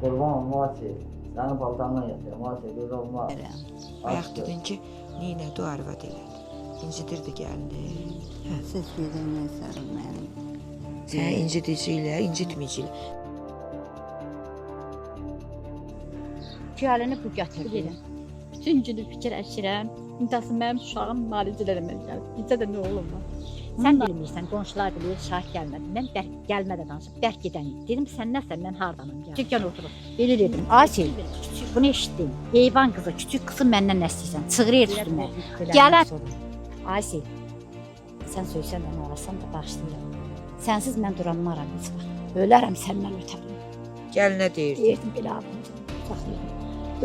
Kurban olmaz ki. Senin paltanla yatıyor. Maalesef böyle olmaz. Bayaq dedin ki, neynədi o arvad elədi. İncidirdi gəldi. Siz gedəndən sonra mənim Sən incidici ilə, incitmici ilə. Gəlini bu gətirdi. Bütün günü fikirləşirəm. İntası mənim uşağım müalicələrimə gəlib. Bizdə də nə oğlum var. Sən bilmirsən, qonşular bilir, şahid gəlmədi. Mən gəlmədə danışıb, bərk gedənim. Dedim, sən nəsən, mən hardanım gəl. Tükkan oturub. Belə dedim, Asil, bunu eşitdim. Heyvan qızı, küçük qızı məndən nə istəyirsən? Çığırır üstümə. Gələr. Asil, sən söysən onu alasan da başlayıram. Sənsiz mən duranmaram heç vaxt. Ölərəm səndən ötərim. Gəlinə deyirdi. Deyirdim, belə abimcim, saxlayıram.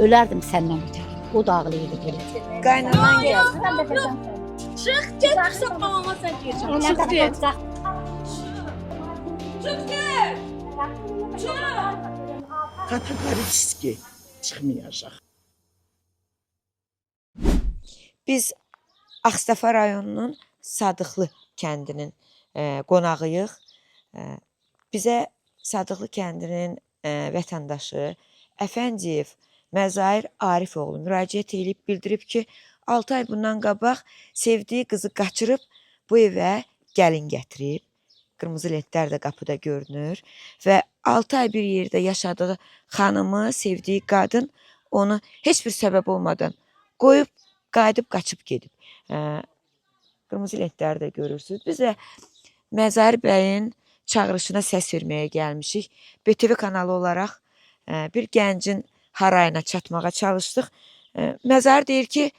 Ölərdim səndən ötərim. O da ağlayırdı belə. Qaynanan gəldi. Çıx get, qısa babama sən deyirsən. Çıx get. Çıx get. Kateqorически çıxmayacaq. Biz Ağstafa rayonunun Sadıqlı kəndinin qonağıyıq. Bizə Sadıqlı kəndinin vətəndaşı Əfəndiyev Məzahir Arifoğlu müraciət edib bildirib ki, 6 ay bundan qabaq sevdiyi qızı qaçırıb bu evə gəlin gətirib. Qırmızı lentlər də qapıda görünür və 6 ay bir yerdə yaşadığı xanımı, sevdiyi qadın onu heç bir səbəb olmadan qoyub, qayıdıb, qaçıb gedib. Qırmızı lentləri də görürsünüz. Biz də Məzahir bəyin çağırışına səs verməyə gəlmişik. BTV kanalı olaraq bir gəncin harayına çatmağa çalışdıq. Məzahir deyir ki,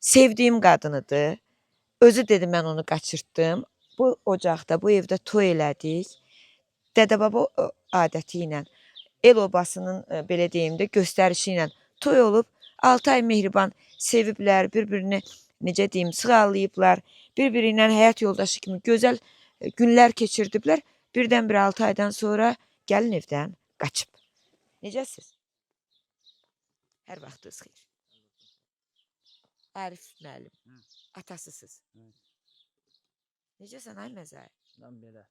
sevdiyim qadınıdır. Özü dedi, mən onu qaçırtdım. Bu ocaqda, bu evdə toy elədik. Dədə-baba adəti ilə, el obasının belə deyim də göstərişi ilə toy olub. 6 ay mehriban seviblər, bir-birini necə deyim, sığallayıblar. Bir-biri ilə həyat yoldaşı kimi gözəl günlər keçirdiblər. Birdən-bir 6 aydan sonra gəlin evdən qaçıb. Necəsiz? Hər vaxtınız xeyir. Arif müəllim, atasısınız. Necəsən ay Məzahir? Lan belə.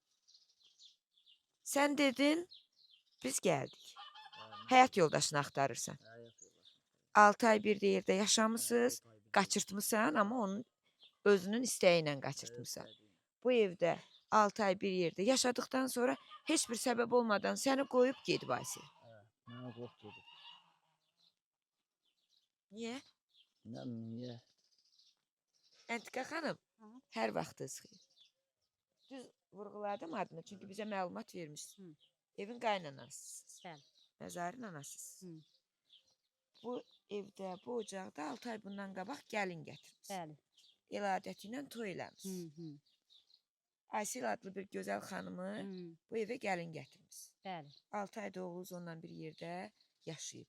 Sən dedin, biz gəldik. Həyat yoldaşını axtarırsan. 6 ay bir yerdə yaşamısınız, qaçırtmısan, amma onun özünün istəyi ilə qaçırtmısan. Bu evdə 6 ay bir yerdə yaşadıktan sonra heç bir səbəb olmadan səni qoyub gedib Asil. Mənə qorxdu. Niyə? Niyə? Əntiqə xanım, hər vaxtınız xeyir. Düz vurğuladım adını, çünki bizə məlumat vermişsiniz. Evin qaynanasısınız. Məzahirin anasısınız. Bu evdə, bu ocaqda 6 ay bundan qabaq gəlin gətirmişsiniz. El adəti ilə toy eləmişsiniz. Asil adlı bir gözəl xanımı bu evə gəlin gətirmişsiniz. 6 ayda oğlunuz onunla bir yerdə yaşayıb.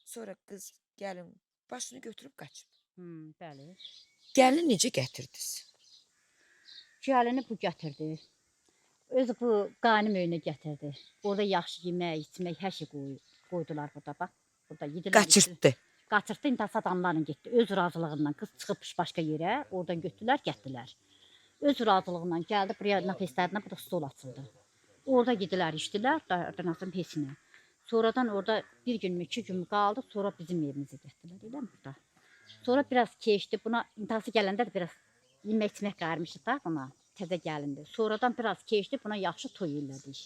Sonra qız gəlin başını götürüb qaçıb. Gəlini necə gətirdiniz? Gəlini bu gətirdi. Özü bu qaynım öyünə gətirdi. Orada yaxşı yemək, içmək, hər şey qoydular burada, bax. Burada yedilər. Qaçırtdı. Qaçırtdı, intihas adamlarla getdi. Öz razılığından qız çıxıbmış başqa yerə, oradan götürdülər, getdilər. Öz razılığından gəldi, buraya nəfəslərinə burada stol açıldı. Orada gedilər, içdilər, dayardanasın peşinə. Sonradan orada bir gün mü, 2 gün mü qaldı, sonra bizim evimizə getdilər, elə mi burada? Sonra biraz keçdi, buna intihası gələndə də biraz yemək içmək qayırmışdı da buna, təzə gəlindi. Sonradan biraz keçdi, buna yaxşı toy elədik.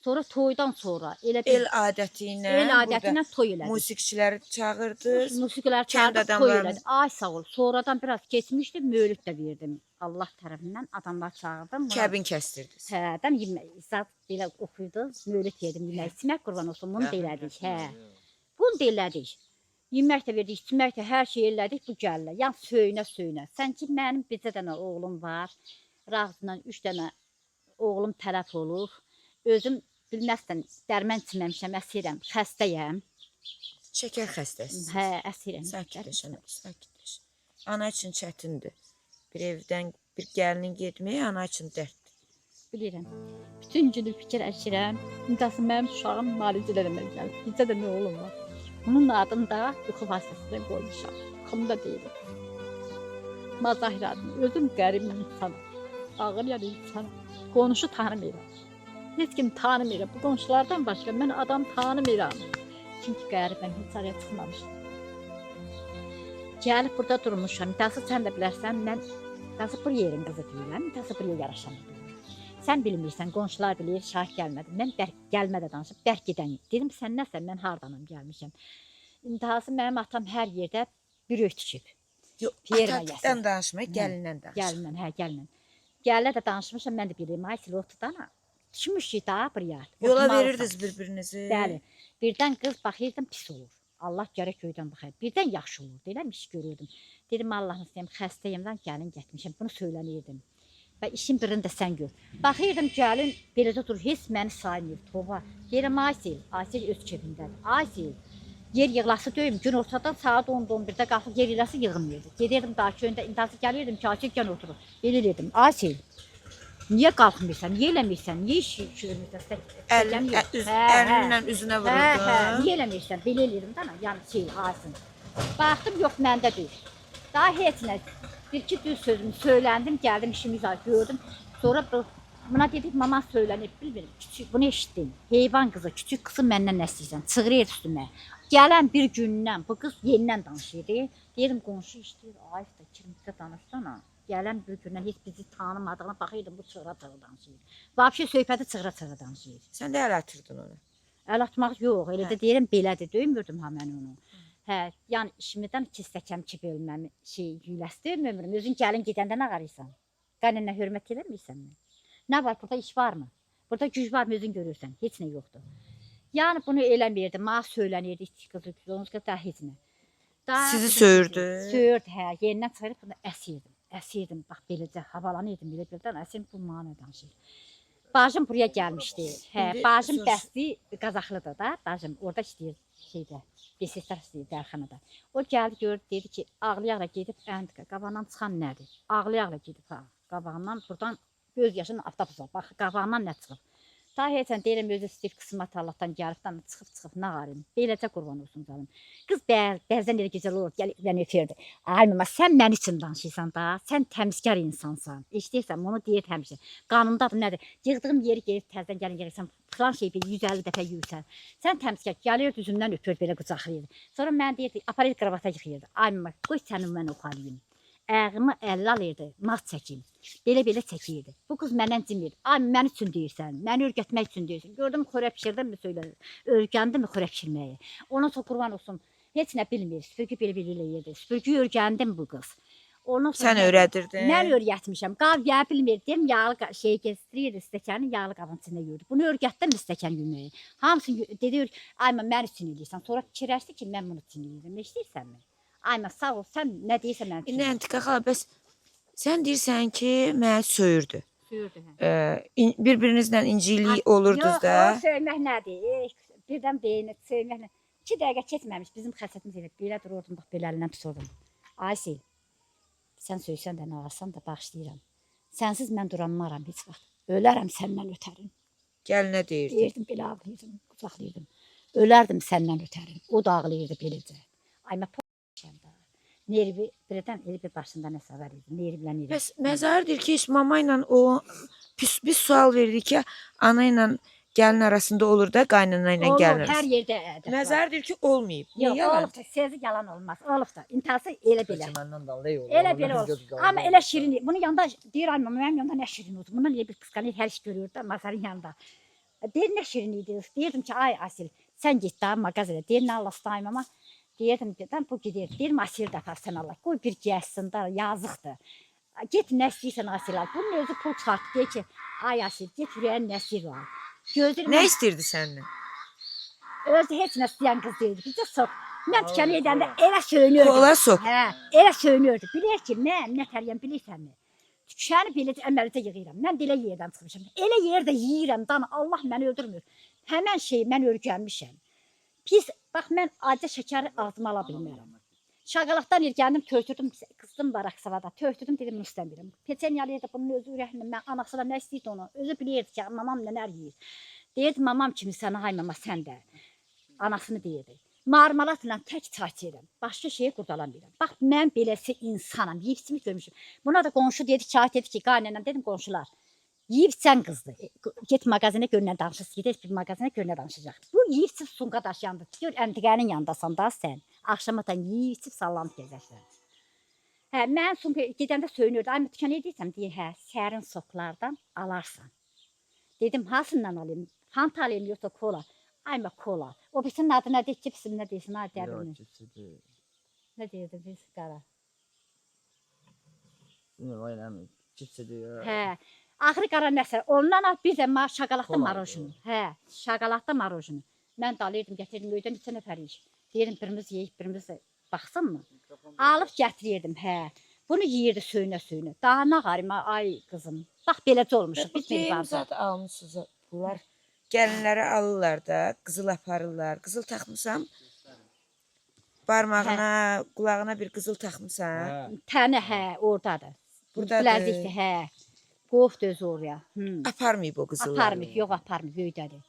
Sonra toydan sonra elə bir El adəti ilə toy elədik. musiqiçiləri çağırdınız. Musiqilər çağırdı, toy elədik. Ay sağ ol. Sonradan biraz keçmişdi, möhlüt də verdim. Allah tərəfindən adamlar çağırdım. Kəbin kəstirdiniz. Hə, yemək, zat belə oxuydu, möhlüt yedim, yemək içmək qurban olsun, bunu da elədik. Hə, bunu da elədik. Yemək də verdik, içmək də hər şey elədik, bu gəlirlər. Yəni söynə. Sən ki, mənim bircə dənə oğlum var. Rağzından 3 dənə oğlum tələf olur. Özüm bilməzsən, dərmən içməmişəm, əsirəm, xəstəyəm. Şəkər xəstəsiniz. Hə, əsirəm. Sakitləş. Ana üçün çətindir. Bir evdən bir gəlinin getməyi ana üçün dərddir. Bilirəm. Bütün günü fikirləşirəm. İntihası mənim uşağım müalicələrimə gəlib. Bizdə də nə oğlum var. Bunun adını da yuxu vasitəsindən qoymuşam. Yuxumda deyiləm. Mazahir adını. Özüm qərib insanım. Ağır yəni insanım. Qonşu tanımıram. Heç kim tanımıram. Bu qonşulardan başqa mən adam tanımıram. Çünki qəribəm, heç araya çıxmamışam. Gəlib burada durmuşam. İntası sən də bilərsən, mən İntası bir yerin qızı deyiləm, İntası bir yer yaraşamam. Sən bilmirsən, qonşular bilir, şahid gəlmədi. Mən gəlmədə danışıb, bərk gedəni. Dedim, sən nəsən, mən hardanam gəlmişəm. İntası mənim atam hər yerdə bir ötüşüb. Atadan danışmaq, gəlindən danışmaq. Gəlindən, hə, gəlindən. Gələ də danışmışam, mən də bilirəm, ay silotdana. Düşmüşük da bir yer. Yola verirdiniz bir-birinizi. Bəli. Birdən qız baxırdım, pis olur. Allah gərək göydən baxır. Birdən yaxşı olur, deyiləm, iş görürdüm. Dedim, Allah'ını istəyəm, xəstəyimdən gəlin getmişəm, bunu söylənirdim. Və işin birini də sən gör. Baxırdım, gəlin, beləcə durur, heç məni saymıyor, toğa. Deyirəm, Aysil, Aysil öz kefindədir. Aysil, yer yığlası döyüm, gün ortadan saat 10-11-də qalxıb yer yığlası yığılmıyordu. Gedirdim daha köyündə, intası gəlirdim ki, Aysil gən oturur. Belə dedim, Aysil, niyə qalxmırsan, niyə eləmirsən, niyə iş görmürsən? Əlinlə üzünə vururdun. Niyə eləmirsən, belə eləyirdim da, yəni şey, Aysil. Baxdım, yox, məndə deyil. Daha heç nə, bir-iki düz sözümü söyləndim, gəldim, işimiz gördüm. Sonra buna dedik, mama söylənib, bilmiyorum, küçük, bunu eşitdim. Heyvan qızı, küçük qızı məndən nə istəyirsən, çığırır üstümə. Gələn bir gündən, bu qız yenidən danışırdı. Deyirdim, qonşu işləyir, Ayf da kirmikdə danışsana. Gələn bir gündən heç bizi tanımadığına baxıyordum, bu çığıra-çığıra danışıyır. Vabşə söhbəti çığıra-çığıra danışıyır. Sən də əl atırdın onu. Əl atmaq yox, elə də deyirəm, belədir, döymürdüm ha mən onu. Hə, yəni işimdən 2 stəkan ki bölməmi yüləsi döymürüm. Özün gəlin gedəndə nə qarıysan? Qaynana hörmət eləmirsən mi? Nə var, burada iş varmı? Burada güc var mı, özün görürsən, heç nə yoxdur. Yəni bunu eləmirdi, mənə söylənirdi, qızı da heç nə. Sizi söyürdü? Söyürdü, hə, yerindən çıxarıb bunu əsirdim. Əsirdim, bax beləcə, havalanırdım, belə-beləcə, əsirdim, bu mənə danışır. Bacım buraya gəlmişdi, hə, bacım bəsli Qazaxlıdır da, bacım orada işləyir şeydə, BSS-lər işləyir dərxanada. O gəldi, gördü, dedi ki, ağlayaqla gedib, əndiqə, qabağından çıxan nədir? Ağlayaqla gedib, qabağından, buradan göz yaşının avtobusla, bax, qabağından nə çıxıb? Ta heçən deyirəm, özü Steve qısmat Allahdan gəlibdən çıxıb, nə qarayım, beləcə qurban olsun canım. Qız bəzən elə gecəli olur, gəlib bəni öpürdü. Ay mama, sən mən üçün danışırsan da, sən təmizkar insansan. İşləyirsən, onu deyir həmişə. Qanundadır, nədir? Yığdığım yeri gelib təzdən gəlin gəlirsən, filan şey 150 dəfə yuyursan. Sən təmizkar, gəlir üzümdən öpür, belə qucaqlayır. Sonra mən deyirdi, aparır qravata yıxıyırdı. Ay mama, qoy səni mən oxalayım. Əğimi 50 alırdı, mat çəkim. Belə-belə çəkirdi. Bu qız məndən cimriydi. Ay, mən üçün deyirsən, məni örgətmək üçün deyirsən. Gördüm, xörək pişirdim mi söylədim. Örgəndim mi xörək pişirməyi. Ondan sonra qurban olsun, heç nə bilmir. Süpürgü belə-belə eləyirdi. Süpürgü örgəndim bu qız. Sən öyrədirdin? Mən öyrətmişəm. Qav yə bilmirdim, yağlı şey gəzdirirdi stəkanı, yağlı qabın içində yuyurdu. Bunu örgətdim mi stəkan yumayı. Hamısını dedi, ay, mən üçün eləyirsən. Sonra fikirləşdi ki, mən bunu üçün eləyirəm. Ne istəyirsənmi? Ayma sağ ol, sən nə deyirsən mən üçün. Nəntiqə xala, bəs sən deyirsən ki, mənə söyürdü. Söyürdü, hə. Bir-birinizlə incilik olurdunuz da. Yox, o söymək nədir? Birdən beyni söymək nədir? 2 dəqiqə keçməmiş bizim xəsətimiz elə belə dururdum, bax, belə əlindən tuturdum. Aysil, sən söysən də, nə alsan da bağışlayıram. Sənsiz mən duranmaram heç vaxt. Ölərəm səndən ötərim. Gəlinə deyirdi. Deyirdim, belə ağlayırdım, qucaqlayırdım. Ölərdim səndən ötərim. O da ağlayırdı beləcə. Ayma nervi birdən elə bir başında nəsə var idi, nervlənirdi. Bəs məzar deyir ki, mama ilə o biz sual verdik ki, ana ilə gəlin arasında olur da, qaynana ilə gəlin arasında. Hər yerdə. Məzar deyir ki, olmayıb. Yox, olub da, sözü yalan olmaz. Olub da, intihası elə belə. Elə belə olur. Amma elə şirin, bunun yanında deyir, ay mama, mənim yanında nə şirin oldu. Bundan elə bir qısqanır, hər iş görürdü, mazarın yanında. Deyir, nə şirin idi. Deyirdim ki, ay Asil, sən get da mağazaya. Deyir, nə Allah istəyim ama. Deyirdim, bu gidir. Deyirəm, Asil də aparsan Allah. Qoy bir gəlsin da, yazıqdır. Get nə istəyirsən Asil al. Bunun özü pul çıxartdı. Deyir ki, ay Asil, get ürəyin nəsir al. Nə istəyirdi səndən? Özü heç nə istəyən qız deyildi. Bizə soq. Mən tükəni edəndə elə söyünürdü. Kola soq. Hə, elə söyünürdü. Bilir ki, mən nə təriyəm bilirsənmi? Tükəni belə əməliyyətə yığıram. Mən belə yerdən çıxmışam. Elə yerdə yeyirəm, dana Allah məni öldürmür. Həmən şeyi mən örgənmişəm. Pis, bax, mən acı şəkəri ağzıma ala bilmərəm. Şaqalaqdan irgəndim, töhtürdüm, qızdım var Aksavada. Töhtürdüm, dedim, bunu istəmirəm. Peçenyalıydı, bunun özü ürəklə, mən anasına nə istəyirdi onu. Özü bilirdi ki, mamam nələr yiyir. Deyirdi, mamam kimi sənə, hay mama, sən də. Anasını deyirdi. Marmalatla tək çay içirəm. Başqa şeyi qurdalamıram. Bax, mən beləsi insanam, yiyipsimi görmüşüm. Buna da qonşu dedi, şahid dedi ki, qaynanam, dedim, qonşular. Yeyib sən qızdı. Get mağazinə gör nə danışırsan. Gedək bir mağazinə gör nə danışacaq. Bu yeyib sumka daşıyandı. Gör əntiqənin yanındasan da sən. Axşamatan yeyib sallanıb gəzərsən. Hə, mən sumka gedəndə söyünürdü. Ay dükan edirsən deyə, hə, sərin soklardan alarsan. Dedim, hasından alayım? Fanta alayım yoxsa kola? Ayma kola. O birisinin adı nə deyir, cipsin nə deyirsin? Ay dəbirini. Nə deyirdi biz qara? Bilmiyorum, oynamıyorum. Cipsi diyor. Hə. Axırı qara nəsə. Ondan al bir də şokoladlı marojini. Hə, şokoladlı marojini. Mən dalayırdım, gətirdim, öydən neçə nəfərik. Deyirdim, birimiz yeyib, birimiz baxsın mı? Alıb gətirirdim, hə. Bunu yeyirdi söyünə. Daha nə qarıma, ay qızım. Bax, beləcə olmuşuq. Biz bir Deyim vardı. zat almışsınız. Bunlar gəlinləri alırlar da, qızıl aparırlar. Qızıl taxmısan? Barmağına, qulağına bir qızıl taxmısan? Təni, hə, oradadır. Buradadır. Bilezikdir, hə. Qovdu özü oraya. Aparmayıb o qızılları. Aparmayıb, yox aparmayıb, öydədir.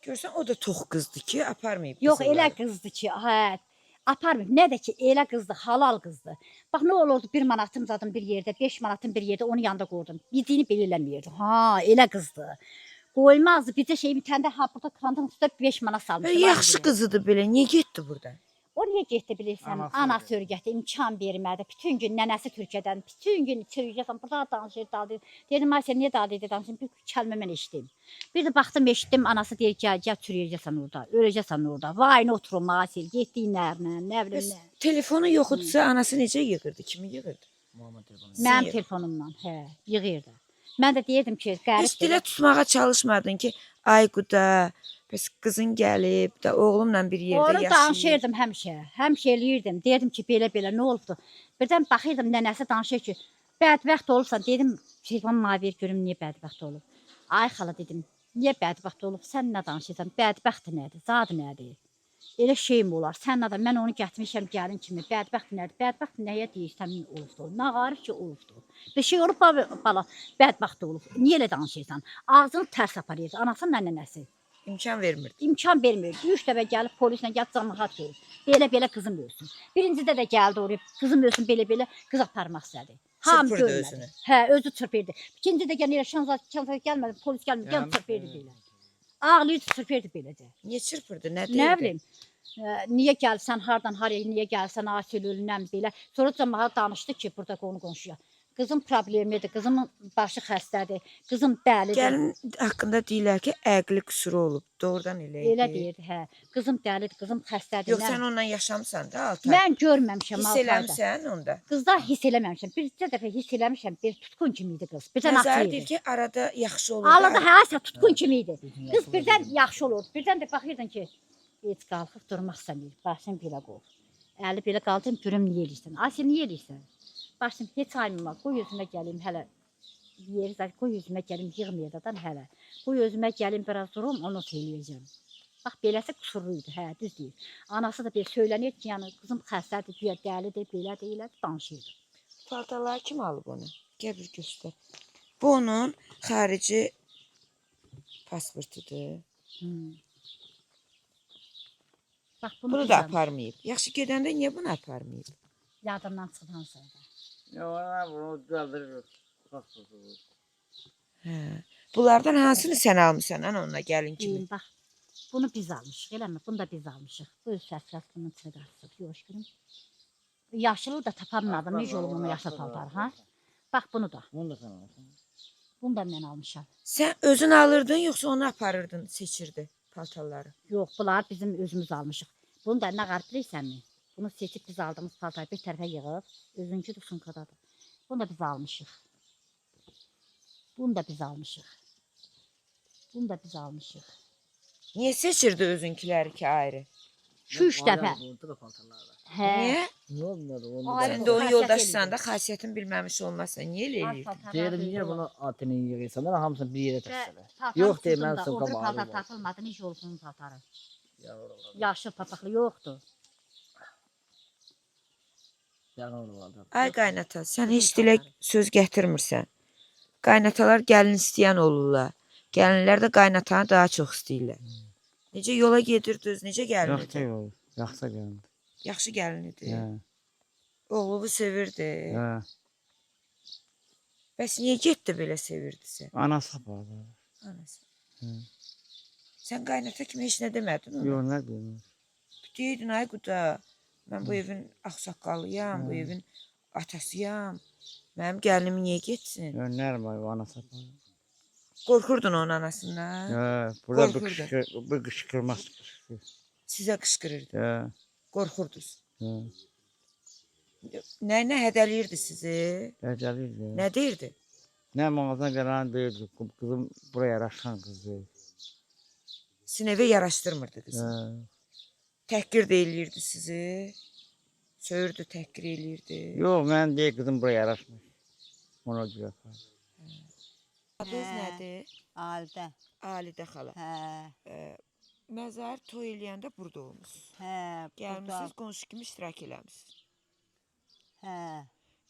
Görsən o da tox qızdır ki, aparmayıb Yox, qızılları. elə qızdı ki, hə. Aparmayıb. Nə də ki, elə qızdı, halal qızdı. Bax, nə olurdu, 1 manatım zadım bir yerdə, 5 manatım bir yerdə, onun yanında qoydum. Yediyini belə eləməyirdi. Ha, elə qızdı. Qoymazdı. Bir də şey, bir tane də ha, burada krantın üstə 5 manat salmışdı. Yaxşı qızıdır belə. Niyə getdi buradan? O niyə getdi bilirsən? Anası örgətdi, imkan vermədi. Bütün gün nənəsi Türkiyədən, bütün gün Türkiyədən burada danışır, daldı. Dedim, ay sən niyə daldı danışın? Bir kəlmə mən eşitdim. Bir də baxdım, eşitdim, anası deyir, gəl çürüyəcəksən orada, öləcəksən orada. Vay, nə oturum, Asil, getdiyinlərlə, nə bilim nə. Telefonu yox idsə, anası necə yığırdı? Kimi yığırdı? Mənim telefonumdan, hə, yığırdı. Mən də deyirdim ki, Heç dilə tutmağa çalışmadın ki, ay quda, bəs qızın gəlib də oğlumla bir yerdə onu yaşayır. danışırdım həmişə. Həmişə eləyirdim. Deyirdim ki, belə-belə nə olubdu? Birdən baxırdım nənəsi danışır ki, bədbəxt olubsan. Dedim, telefon mavi görüm niyə bədbəxt olub. Ay xala dedim, niyə bədbəxt olub? Sən nə danışırsan? Bədbəxt nədir? Zad nədir? Elə şey mi olar? Sən adam, mən onu gətirmişəm gəlin kimi. Bədbəxt nədir? Bədbəxt nəyə deyirsən olubdu? Nə qarif ki olubdu? Bir şey olub bala, bədbəxt olub. Niyə elə danışırsan? Ağzını tərs aparırdı. Anasının nənəsi. İmkan vermirdi. İmkan vermir. 3 dəfə gəlib polislə gəlib cəmaət görür. Belə-belə qızım ölsün. Birincidə də gəldi oraya, qızım ölsün belə-belə qız aparmaq istədi. Hamı Çırpırdı görmədi. özünü. Hə, özü çırpırdı. İkincidə gəlir şansa gəlmədi, polis gəlmədi, gəlib çırpırdı belə. Ağlayırdı, çırpırdı beləcə. Niyə çırpırdı? Nə deyirdi? Nə bilim. Niyə gəlsən, hardan haraya, niyə gəlsən, Asil ölünəm belə. Sonra cəmaət danışdı ki, burada qonşuya. Qızım problemidir, qızımın başı xəstədir, qızım dəlidir. Gəlin haqqında deyirlər ki, əqli qüsuru olub. Doğrudan elə idi. Elə deyirdi, hə. Qızım dəlidir, qızım xəstədir. Yox, sən onunla yaşamısan da, Altay. Mən görməmişəm Hiss Altayda. eləmişsən onda. Qızda hiss eləməmişəm. Bircə dəfə hiss eləmişəm, bir tutqun kimi idi qız. Birdən Nəzər atlı deyir idi. ki, arada yaxşı olur. Alada həsə tutqun kimi idi. Qız birdən yaxşı olur. Birdən də baxırdın ki, heç qalxıb durmaq istəmir. Başın belə qol. Əli belə qaldım, görüm niyə eləyirsən. Asil niyə eləyirsən? Başım heç aymama, qoy özümə gəlim hələ. Yeri zət, qoy özümə gəlim, yığmayadadan hələ. Qoy özümə gəlim, biraz durum, onu söyləyəcəm. Bax, beləsi qüsurluydu, hə, düz deyil. Anası da bir söylənir ki, yəni qızım xəstədir, güya dəlidir, belədir, elədir, danışırdı. Paltarları kim alıb onu? Gəl bir göstər. Bu onun xarici pasportudur. Bax, Bunu da aparmayıb. Yaxşı gedəndə niyə bunu aparmayıb? Yadımdan çıxdan sonra. Yok, bunu düzeldir. Hə. Bunlardan hansını sən almısan ana onunla gəlin kimi? Deyim, bax, bunu biz almışıq, eləmi? Bunu da biz almışıq. Bu öz səs bunun içine qaçsıq, yox görüm. Yaşılı da tapanmadım, necə olub onu yaşlı paltar, ha? Bax, bunu da. Bunu da sen alsın. Bunu da mən almışam. Sən özün alırdın, yoxsa onu aparırdın, seçirdi paltarları? Yox, bunlar bizim özümüz almışıq. Bunu da nə qarı bilirsənmi? Bunu seçib biz aldığımız paltarı bir tərəfə yığıb, özünkü də sunkadadır. Bunu da biz almışıq. Bunu da biz almışıq. Bunu da biz almışıq. Niyə seçirdi özünkiləri ki ayrı? 2-3 dəfə. Burada da paltarlar var. Hə. Niyə? Ne olmadı? Onu Ay, da. Sən də onun xasiyyət yoldaşsan eləyir. da xasiyyətini bilməmiş olmazsan. Niyə elə eləyirdin? Dedim niye bunu atını yığırsan? Ben hamısını bir yere taşıdım. Yox Yox deyim, mən O sınıfa bir paltar bağlı. tapılmadı, necə olub bunun paltarı? Yavrum. Yaşlı papaqlı yoxdur. Yavrum. Ay qaynata, sən heç dilə söz gətirmirsən. Qaynatalar gəlin istəyən olurlar. Gəlinlər də qaynatanı daha çox istəyirlər. Necə yola gedirdiniz, necə gəlinidir? yok. Yaksa geldi. Yaxşı gəlinidir. He. Oğlunu sevirdi. He. Bəs niyə getdi belə sevirdisə? Anası apardı. Anası. Hı. Sən qaynata kimi heç nə demədin ona? Yox, nə deyim. Deydin ay quda, mən bu evin ağsaqqalıyam, bu evin atasıyam. Mənim gəlinim niyə getsin? Yox, nə var, anası apardı. Qorxurdun onun anasından? Burada Qorxurdu. bir qışqırmaz. Sizə qışqırırdı. Qorxurdunuz. Hə. Nə hədəliyirdi sizi? Dəcəliydi. Nə deyirdi? Nə mağazına gələn deyirdi, qızım buraya yaraşan qızdır. Sizin evə yaraşdırmırdı qızı. Təhqir də eləyirdi sizi. Söyürdü, təhqir eləyirdi. Yox, mən deyir qızım buraya yaraşmır. Ona görə apardı. Adınız nədir? Alidə. Alidə xala. Hə. Məzar toy eləyəndə burada olmusunuz. Hə. Gəlmisiniz, qonşu kimi iştirak eləmisiniz. Hə.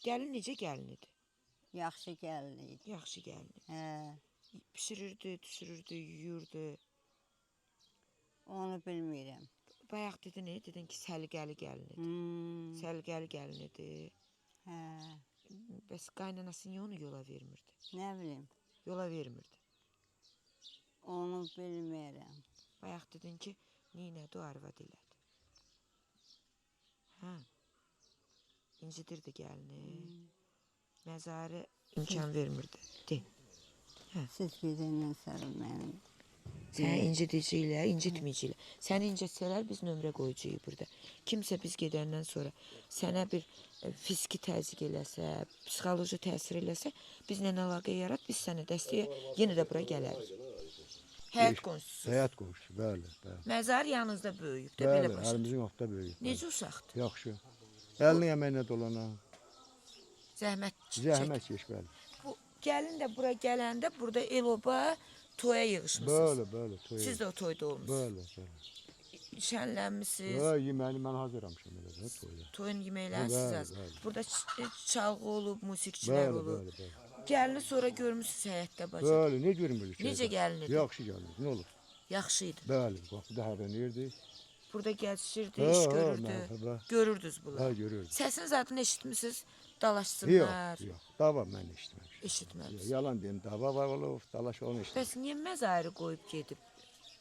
Gəlin necə gəlin idi? Yaxşı gəlin idi. Yaxşı gəlin idi. Hə. Pişirirdi, düşürürdü, yuyurdu. Onu bilmirəm. Bayaq dedin, dedin ki, səliqəli gəlin idi. Səliqəli gəlin idi. Hə. Bəs qaynanası niyə onu yola vermirdi? Nə bilim. Yola vermirdi. Onu bilmirəm. Bayaq dedin ki, neynədi o arvad elədi. Hə. İncidirdi gəlini. Məzarı imkan vermirdi. De. Siz gedəndən sonra mənim. Sən incidicilər, incitməyicilər. Səni incitsələr biz nömrə qoyacağıq burada. Kimsə biz gedəndən sonra sənə bir fiziki təzyiq eləsə, psixoloji təsir eləsə, bizlə əlaqə yarat, biz sənə dəstəyə yenə də bura gələrik. Həyat qonşusu. Həyat qonşusu, bəli, bəli. Məzar yanınızda böyüyüb də belə Bəli, başa. əlimizin altında böyüyüb. Necə uşaqdır? Yaxşı. Əlini əməyinə dolana. Zəhmət Zəhmət çək, bəli. Bu gəlin də bura gələndə burada el-oba toya yığışmısınız. Bəli, bəli. Toya. Siz də o toyda olmusunuz. Bəli, bəli. Şənlənmisiniz. Bəli, yeməyini mən hazırlamışam elə də toyda. Toyun yeməkləri siz Bəli, hazır. bəli. Burada çalğı olub, musiqiçilər Bəli, olub. bəli, bəli. Gəlini sonra görmüsünüz həyətdə bacı. Bəli, nə görmürük? Necə gəlin idi? Yaxşı gəlin, nə olur? Yaxşı idi. Bəli, qapıda hərlənirdik. Burada gəzişirdi, iş görürdü. Mərhaba. Görürdünüz bunları. Hə, görürdük. Səsin zadını eşitmisiniz? Dalaşsınlar. Yox, yox. Dava mən eşitməmişəm. Eşitməmişsiniz. Yalan deyim, dava var olub, dalaş onu eşitməmişəm. Bəs niyə məzarı qoyub gedib?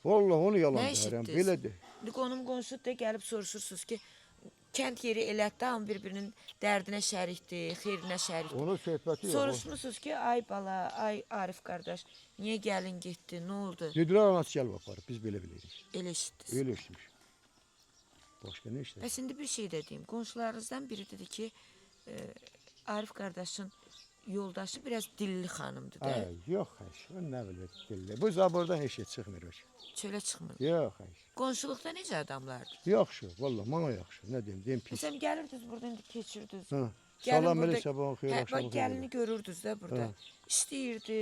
Vallahi onu yalan Nə deyirəm, eşitdiniz? belədir. İndi qonum qonşu da gəlib soruşursunuz ki, kənd yeri elətdə hamı bir-birinin dərdinə şərikdir, xeyrinə şərikdir. Onun söhbəti yox. Soruşmusunuz ki, ay bala, ay Arif qardaş, niyə gəlin getdi, nə oldu? Dedilər anası gəlib aparıb, biz belə bilirik. Elə eşitdiniz. Öyle eşitmiş. Başqa nə işlər? Bəs indi bir şey də deyim. Qonşularınızdan biri dedi ki, Arif qardaşın yoldaşı biraz dilli xanımdır da. Hə, yox, xəş, o nə bilir, dilli. Bu zabordan heç şey çıxmır o. Çölə çıxmır. Yox, xəş. Qonşuluqda necə adamlardır? Yaxşı, vallahi mənə yaxşı. Nə deyim, deyim pis. Məsələn, gəlirdiniz burada indi keçirdiniz. Hə. Gəlin Salam burada- elə sabahın xeyir, Hə, axşamın bax, xeyir. gəlini görürdünüz də burada. Hə. İşləyirdi,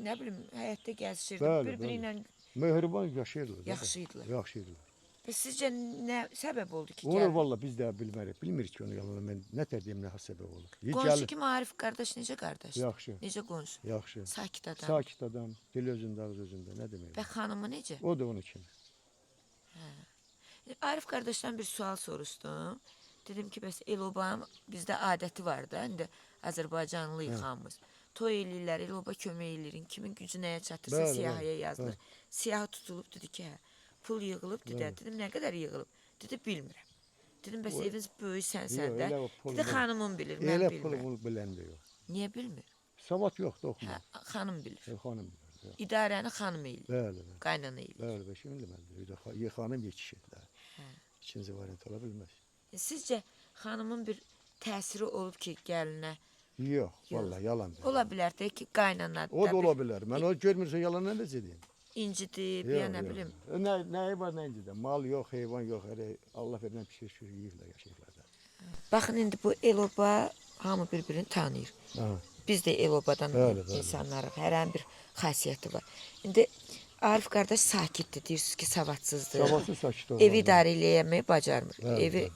nə bilim, həyətdə gəzişirdi, Bəli, bir-biri ilə Mehriban yaşayırlar. yaxşı idilər. Yaxşıydılar. Bəs sizcə nə səbəb oldu ki, Onu gəlin? vallahi biz də bilmərik. Bilmirik ki, onu yalan. Mən nə tədbir nə səbəb olur. Qonşu kimi Arif qardaş necə qardaş? Yaxşı. Necə qonşu? Yaxşı. Sakit adam. Sakit adam, dil özündə, ağız özündə. Nə demək? Və xanımı necə? O da onun kimi. Arif qardaşdan bir sual soruşdum. Dedim ki, bəs el-obam bizdə adəti var da, indi Azərbaycanlıyıq hamımız. Toy eləyirlər, el-oba kömək eləyirin, kimin gücü nəyə çatırsa Bəli, siyahıya bəli, yazılır. Siyahı tutulub, dedi ki, hə, pul yığılıb, dedi, dedim, nə qədər yığılıb? Dedi, bilmirəm. Dedim, bəs eviniz böyük sənsən Yox, də. elə o pul Dedi, yox. xanımın bilir, mən Elə bilmirəm. pul bilən də yox. Niyə bilmir? Savad yoxdur, Hə, oxuma. xanım bilir. Xanım bilir. Yox. İdarəni xanım eləyir, Bəli, bəli. qaynana eləyir. Bəli, bəli, şimdi mən də xanım yetişirlər. İkinci variant ola bilməz. Sizcə, xanımın bir təsiri olub ki, gəlinə? Yox, vallahi yalan. Ola bilər də ki, qaynana O da ola bilər. Mən o görmürsə yalan nə deyim? incidib, ya nə bilim. Nəyi var nə incidi? Mal yox, heyvan yox, elə Allah verən bir şey yeyirlər, yaşayırlar da. Baxın, indi bu el-oba hamı bir-birini tanıyır. Ha. Biz də el-obadan Bəli, bəli. insanlarıq, hər an bir xasiyyəti var. İndi Arif qardaş sakitdir, deyirsiniz ki, savadsızdır. Savadsız sakit olur. Evi idarə eləməyi bacarmır. Bəli, Evi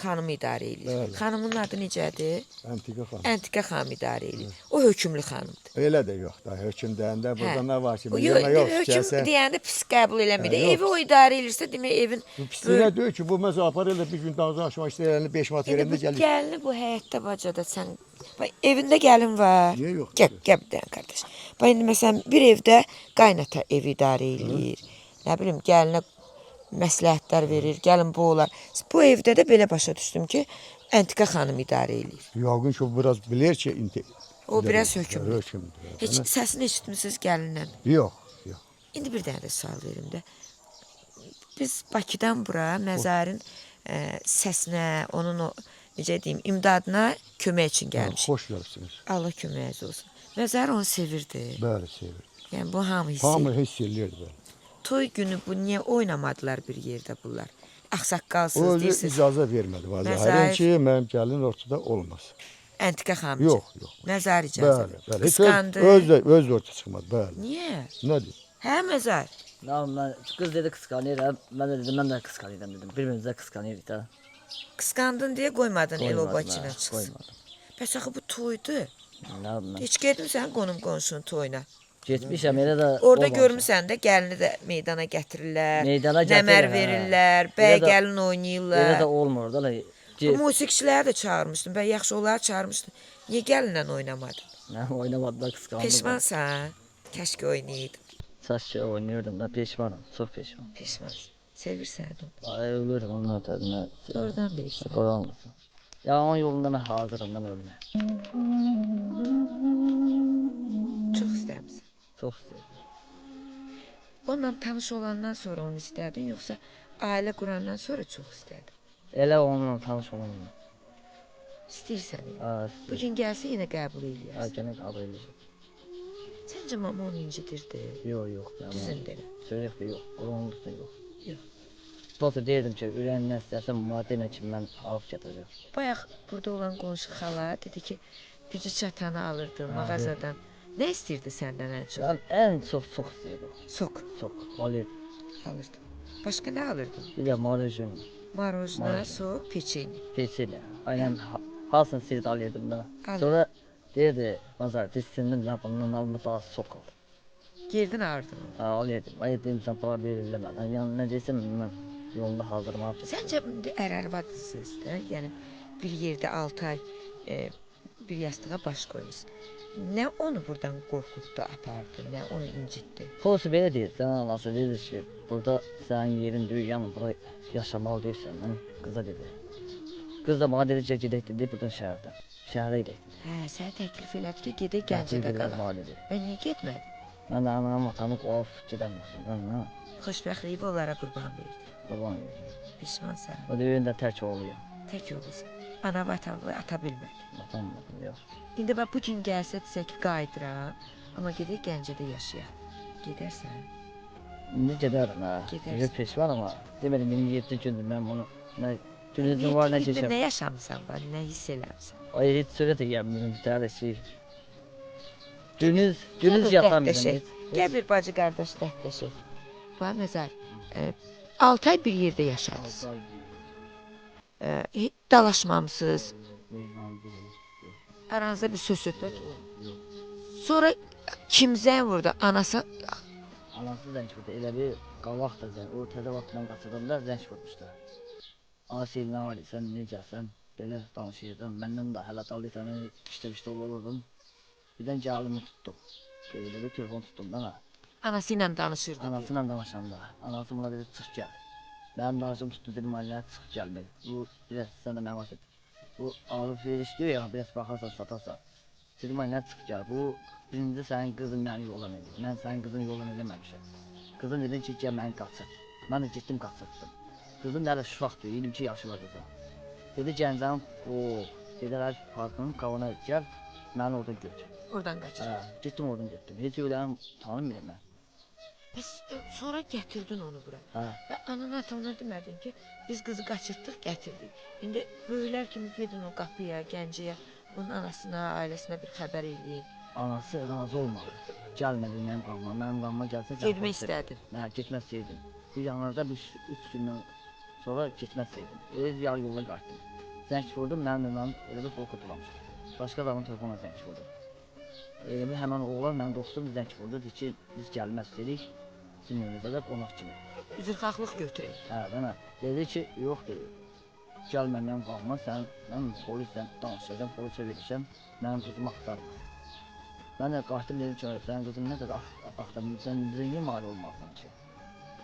xanımı idarə eləyir. Bəli. Xanımın adı necədir? Antika xanım. Əntiqə xanım idarə eləyir. O hökümlü xanımdır. Elə də yox da. Hökm deyəndə burada nə var ki, O milliyona yox höküm istəyəsə. deyəndə pis qəbul eləmir. Hə, yox. Evi o idarə elirsə, demək evin Bu pisliyə deyir ki, bu məsəl aparırlar bir gün dağıza aşmaq istəyirlər 5 manat İndi verəndə bu gəlir. gəlini bu həyətdə bacada sən evində gəlin var. Niyə yox? Gəl bir dənə qardaş. Bax indi məsələn bir evdə qaynata evi idarə eləyir. Nə bilim gəlinə məsləhətlər verir. Gəlin bu olar. Bu evdə də belə başa düşdüm ki, Əntiqə xanım idarə eləyir. Yəqin ki, o biraz bilir ki, O biraz hökümlü. hökmdür. Heç səsini eşitmisiniz gəlindən? Yox, yox. İndi bir dənə də sual verim də. Biz Bakıdan bura məzarın səsinə, onun o necə deyim, imdadına kömək üçün gəlmişik. Xoş gəlibsiniz. Allah köməyiniz olsun. Məzar onu sevirdi. Bəli, sevir. Yəni bu hamı hiss Hamı edir. hiss eləyir belə. Toy günü bu niyə oynamadılar bir yerdə bunlar? O Ağsaqqalsız özü deyirsiniz. icazə vermədi Məzahir- vaziyyə ki, mənim gəlin ortada olmaz. Əntiqə xanım. Yox, yox. Məzar icazə. Bəli, bəli. Heç Qısqandı. öz ortaya çıxmadı, bəli. Niyə? Nədir? Hə məzar. Ya mən qız dedi qısqanıram. Mən də dedim mən də qısqanıram dedim. Bir-birimizə qısqanırıq da. Qısqandın deyə qoymadın el o Qoymadım, Bakına hə, çıxsın. qoymadım. Bəs axı bu toydu. Nə bileyim. Heç getmisən qonum qonşunun toyuna. Getmişəm elə də. Orada olmamışam. görmüsən də gəlini də meydana gətirirlər. Meydana Nəmər gətirirlər, hə. verirlər, bəy Elə də- gəlin Elə oynayırlar. də olmur da. Bu musiqiçiləri də çağırmışdın. Bə yaxşı onları çağırmışdın. Niyə gəlinlə oynamadın? Nə oynamadılar qısqandım. Peşmansan? Kəşke oynayaydın. Saçça oynayırdım da peşmanam. Çox peşman. Peşmansın. Sevirsən onu. Ay ölürüm onun ötərinə. Oradan bilirsən. Qoran olsun. Ya onun yolunda mən hazırım mən ölmə. Çox istəmirsən. Çox istəyirəm. Onunla tanış olandan sonra onu istədin, yoxsa ailə qurandan sonra çox istədin? Elə onunla tanış olmam. İstəyirsən. yəni. Ha, Bu gün gəlsə yenə qəbul ha eləyərsən. gənə qəbul edəcəm. Səncə mama onu incidirdi? Yox, yox. Düzün deyirəm. Söyləq də yox. Qoranlıq da yox. Yox. Prosta deyirdim ki, ürəyindən istəsən maddə ki, mən alıb gətirəcəm. Bayaq burada olan qonşu xala dedi ki, gücü çatanı alırdı mağazadan. Nə istəyirdi səndən ən çox? Mən ən çox istəyirdim. Sok Çox. Alır. alırdı. Başqa nə alırdın? Bir də marajın, Marojna, sok, peçeni. peçeli. Aynen halsın siz alırdım da. Al. Sonra deyirdi, bazar dizisindən də bundan alma daha çox al. Girdin ardın. Ha, alırdım. Ay dedim sən para verirlər mənə. Yəni nə desəm mən yolda hazırım abi. Səncə ərəl-arvadsınız da? Yəni bir yerdə 6 ay bir yastığa baş qoymusunuz. Nə onu buradan qorxutdu, apardı, nə onu incitdi? Xoş belə deyir, sən anası deyir ki, burada sənin yerin deyil, yəni bura yaşamalı deyirsən, mən qıza dedi. Qız da bana dedi ki, gedək dedi, buradan şəhərdən. Şəhərə gedək. Hə, sənə təklif elədi ki, gedək Gəncədə Gəncədə qalaq. bana dedi. Və niyə getmədin? Mən də anam atamı qovub gedəməsin. Mən Xoşbəxtliyi onlara qurban verdi. qurban. Pişmansan, O da evində tək oğluyum. tək olursan. Ana vatanını ata bilmədi. Atam yox. İndi bax bu gün gəlsə desə ki, qayıdıram, amma gedək Gəncədə yaşayaq. Gedərsən? İndi gedərəm hə. Gedərsən. Bir peşman ama demədim 27 gündür mən bunu nə günüzün var nə İndi keçəm. nə yaşamısan var, nə hiss eləmisən? Ay heç söyle də gəlmirəm bir şey. Günüz yatamıram. Gəl bir bacı qardaş dərdləşək. Bax Məzar, 6 ay bir yerdə yaşadınız. Dalaşmamısınız, aranızda bir söz söhbət oldu. Sonra kim zəng vurdu? Anası Anası zəng vurdu. Elə bir qavaq da zəng. O təzə vaxtdan qaçırdığımda zəng vurmuşlar. Asil nə var sən necəsən? Belə danışırdım. Məndən də hələ dalıysan işdə olurdum. Birdən gəlimi tutdum. Belə bir telefon tutdum da. anası ilə danışırdı. Anasıyla danışanda. Anası buna dedi çıx gəl. Mənim danışım tutdu dedim ailə çıx gəl belə. Bu biraz sən də mənə vaxt et. Bu alıb veriş diyor ya biraz baxarsan satarsan. Dedim ailə çıx gəl. Bu birinci sənin qızın məni yolan edir. Mən sənin qızın yolan eləməmişəm. Qızın dedi ki gəl məni qaçır. Mən də getdim qaçırdım. Qızın hələ uşaqdır 22 yaşı var qızın. Dedi Gəncənin o Federal Parkının qavana gəl. Məni orada götür. Oradan qaçır. Hə, getdim oradan getdim. Heç öyləni tanımıram mən. Bəs sonra gətirdin onu bura. Hə. Və anan atana demədin ki, biz qızı qaçırtdıq, gətirdik. İndi böyüklər kimi gedin o qapıya, Gəncəyə, onun anasına, ailəsinə bir xəbər eləyin. Anası razı olmadı. Gəlmədi mənim qanıma. Mənim qanıma gəlsə Getmək istədin. Hə, getmək istəyirdim. Bir yanlarda bir 3 gündən Sonra getmək istəydim. Yar yola qayıtdım. Zəng vurdum, mənim nömrəmi elə də qorxutulamış. Başqa adamın telefonuna zəng vurdum. Həmən oğlan mənim dostum zəng vurdu, dedi ki, biz gəlmək istəyirik. Sizin önünüzdə də qonaq kimi. Üzrxahlıq götürək. Hə, mənə dedi ki, yox dedi. Gəl məndən qalma, mən polislə danışacağam, polisə verəcəm, mənim qızımı axtarma. Mən də qaçdım dedim ki, sənin qızın nə qədər axtarma, sən bizə niyə mali olmazsan ki?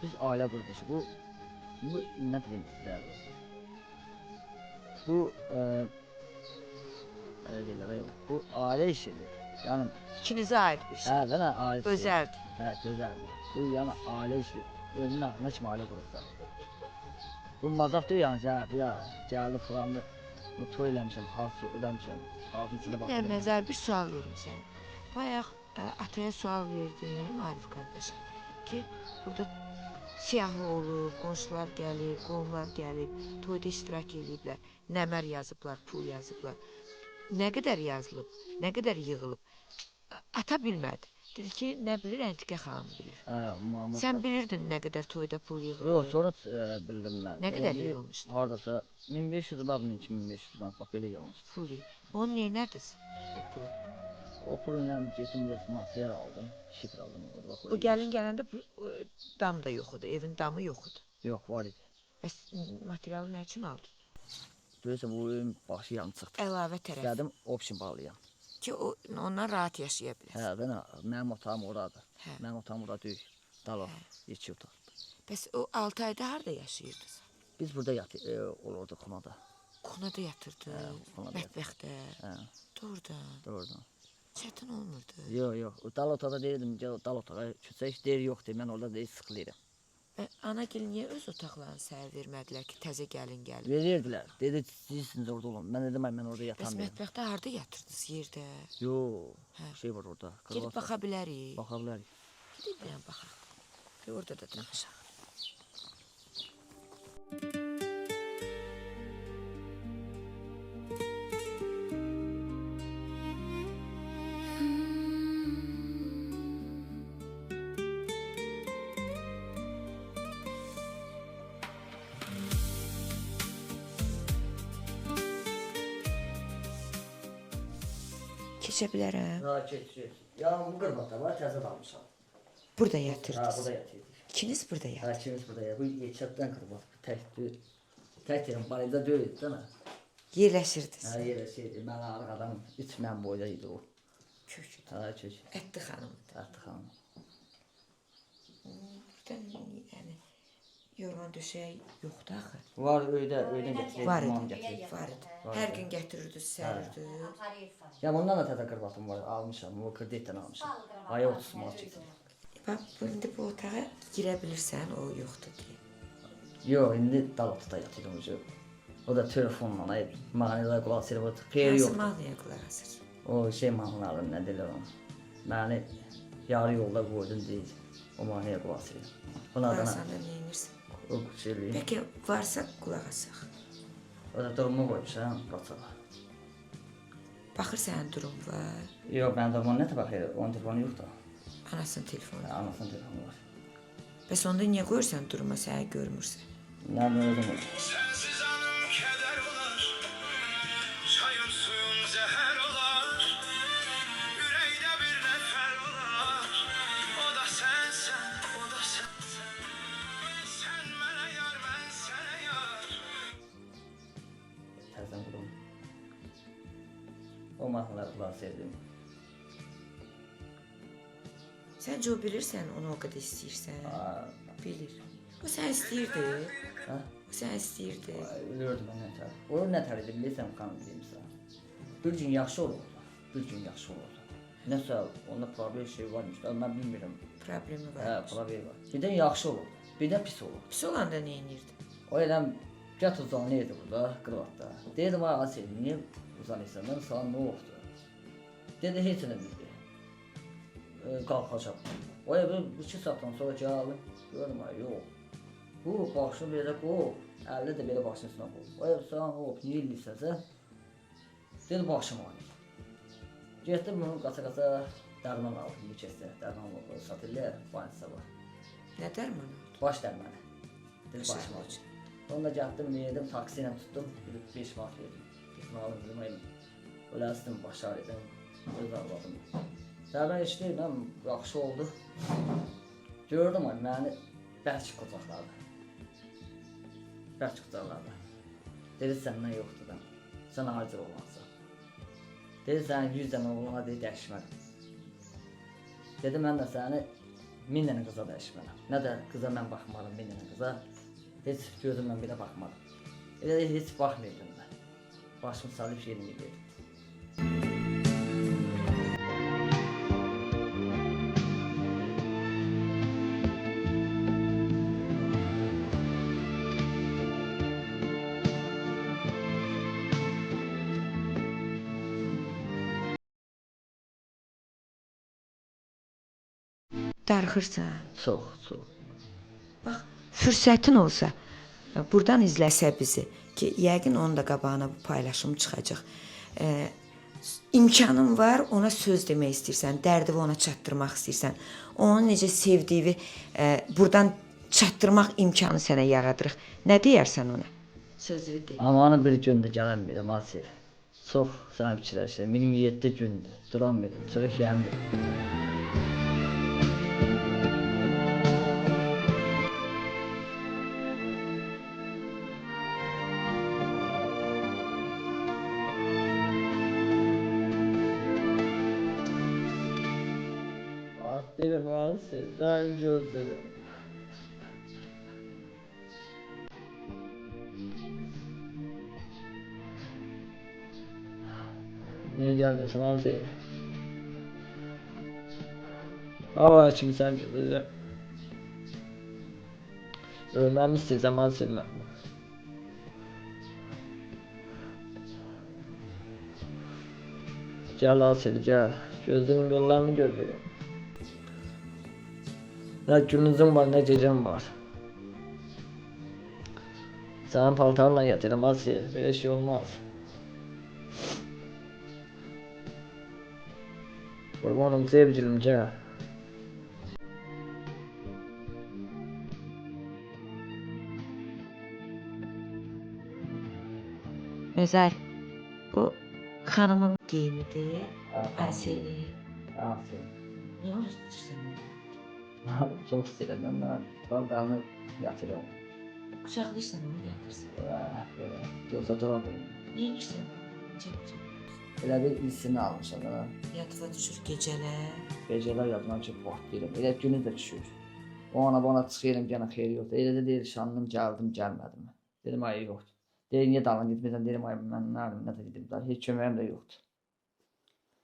Biz ailə qurmuşuq, bu nə deyim sizə? Bu, bu ailə işidir. Yəni, İkinizə aid bir şey. hə, mənə ailə işidir. Özəldir. Hə, gözəldir. Bu, yəni ailə işidir. Özünün ağına kimi ailə qurursan. Bu mazaq deyil yəni, gəldi falandı, bu toy eləmişəm, halsı ödəmişəm, halsın içində Bir baxıram. nəzər bir sual verim sənə. Bayaq ataya sual verdim Arif qardaşım ki, burada siyahı olub, qonşular gəlib, qohumlar gəlib, toyda iştirak ediblər, nəmər yazıblar, pul yazıblar. Nə qədər yazılıb, nə qədər yığılıb. Ata bilmədi. Dedi ki, nə bilir, Əntiqə xanım bilir. Hə, Sən bilirdin nə qədər toyda pul yığılıb? yox, sonra bildim mən. Nə qədər yığılmışdı? Hardasa 1500 manat, 2500 manat, bax belə yığılmış. Pul yığılıb. Onu neynərdiniz? O pulu. O pulla getdim, masaya aldım, şifr aldım. O gəlin gələndə dam da yox idi, evin damı yox idi. Yox, var idi. Bəs materialı nə üçün aldın? Görürsən, bu evin başı yanı çıxdı. Əlavə tərəf. İstədim, option bağlayam. Ki ondan rahat yaşaya bilər. Hə, mənim otağım oradır. Hə. Mənim otağım orada deyil. Dala, 2 otaq. Bəs o 6 ayda harda yaşayırdınız? Biz burada olurduq xunada. Xunada yatırdı, xunada mətbəxdə, Hə, doğrudan. doğrudan. Çətin olmurdu. Yox. O dal otağa deyirdim, gəl dal otağa köçək, deyir yoxdur, mən orada deyir sıxılayıram. Anagil niyə öz otaqlarını səhv vermədilər ki, təzə gəlin gəlib? Verirdilər. Dedi, siz orada olun. Mən dedim, mən orada Bəs yatamıyorum. mətbəxdə harda yatırdınız yerdə? Yox, Hə. şey var orada. Gedib baxa bilərik. Baxa bilərik. Gedib bir baxaq. Bir orada da danışaq. Keçə bilərəm. Ha, keç. Ya bu qırmaqda var, təzə dalmışam. Burada Ha, yatırdınız. burada yatıyorduk. İkiniz burada yatırdınız. Ha, ikimiz burada yatıyorduk. Bu yekşatdan qırmaq. Tək deyirəm, barayda deyildi, değil mi? Yerləşirdiniz. Ha, yerə şeydi, mən arqadan 3 mən boyda idi o. Kök. Ha, kök. Ətli xanımdır. Tatlı xanım. Burada yəni yorğan döşək yoxdur axı. Var, öydən gətirdim. Var imam idi. gətirdi. Var idi. Hər gün gətirirdi, sərirdi. Ya bundan da təzə qırbatım var, almışam. O kreditdən almışam. Aya 30 manat çəkdim. Bax, indi bu otağa girə bilirsən, o yoxdur deyə. Yox, indi dal otada yatıyordum ucu. O da telefonla, ay, mahnılar qulaq asır, bu xeyri Hansı yoxdur. mahnıya qulaq asır? O şey mahnıları, nə deyirlər onu. Məni yarı yolda qoydun deyil. O mahnıya qulaq asır. Buna adına Varsan da neyinirsən? o şeyli. Peki, varsa qulaq asaq. O da durumu qoymuşam, qaçağa. Baxır sənin durum var. Yox, mənim telefonu nə baxır? Onun telefonu yoxdur. Anasının telefonu. Anasının telefonu var. Bəs onda niyə qoyursan duruma səni görmürsən? Nə özüm var. Sensiz anım keder olar, çayın suyun zehir olar, yüreğde bir nefer olar, o da sensen, o da sensen, sen bana yar, ben sana yar. Təzdən qurum. O mahnıları qulaq sevdim. Səncə o bilirsən onu o qədər istəyirsən? Bilir. O sən istəyirdi. Hə? O sən istəyirdi. Ölürdüm mən nətər. O nətər idi, bilirsən xanım deyim sənə. Bir gün yaxşı olurdu. Bir gün yaxşı olurdu. Nəsə onda problem şey varmış da mən bilmirəm. Problemi Hə, var. problem var. Birdən yaxşı olurdu. Birdən pis olurdu. Pis olanda nə edirdi? O elə gət uzanırdı burada, qırvatda. Deyirdim, ay Asiye, niyə uzanırsan? Mən sana nə oldu? Dedi, heç nə bildi. Qalxacaq. O evə 2 saatdan sonra gəldim. Görürüm, ay, yox. Bu başını belə qoy, 50 də belə başının üstünə qoy. O ev sana nə olub, niyə eləyirsən? Dedi, başım ağrıyır. Getdim, bunu qaça-qaça dərman aldım, bir kəsdə. Dərman satırlar, banisa var. Nə dərmanı? Baş dərmanı. Dedi, başım ağrıyır. Onda getdim, verdim, taksi ilə tutdum, 5 manat verdim. Getdim aldım, dedim, ayım. Öləsdim, başar edim, öz arvadım. Səbən işləyirəm, yaxşı oldu. Gördüm ay, məni bəlkə qucaqladı. Bəlkə qucaqladı. Dedi, səndən yoxdur da, sən acil olansan. Dedi, sənin 100 dənə oğluna dedi, dəyişmərəm. Dedi, mən də səni 1000 dənə qıza dəyişmərəm. Nə də qıza mən baxmadım 1000 dənə qıza. Heç gözümlə belə baxmadım. Elə də heç baxmıyordum mən. Başımı salıb yerini verdim. Darıxırsan. Çox, çox. Bax, fürsətin olsa, burdan izləsə bizi ki, yəqin onun da qabağına bu paylaşım çıxacaq. İmkanın var, ona söz demək istəyirsən, dərdini ona çatdırmaq istəyirsən. Onun necə sevdiyini burdan çatdırmaq imkanı sənə yaradırıq. Nə deyərsən ona? Sözünü de. Amanı bir gündür gələnmirəm, Asif. Çox sənə fikirləşirəm. 27 gündür, duramıyorum, çox gəlmir. Asif, Asif, sen gözlerim. Niye gelmiyorsun Asif? Hava şimdi sen gözlerim. Ölmemi istesem Asif ben. Gel Asif gel. Gözlerimin yollarını görüyorum. Ne gündüzüm var ne gecem var. Senin paltarla yatırım Asif. Böyle şey olmaz. Kurbanım sevgilim gel. Özəl, bu xanımın geyimidir. Əseli. Asif. Niyə unutursan? Çok istedim ben de paltarını yatırıyorum. Qucaqlayırsan, onu yatırsın. Böyle. Yoksa duramıyorum. Niyə girsən? Çək. Elə bir hissini almışam ha. Yadıva düşür gecələr. Geceler yadıma çok vaxtlayırım. Elə günü də düşür. O ana bana çıxıyorum gene xeyri yoxdur. Elə də deyir şanlım gəldim gəlmədim. Dedim ay yoxdur. Deyir niyə dalın gitmirsən? Dedim ay mən nə bilim nə də gedim. Heç köməyim də yoxdur.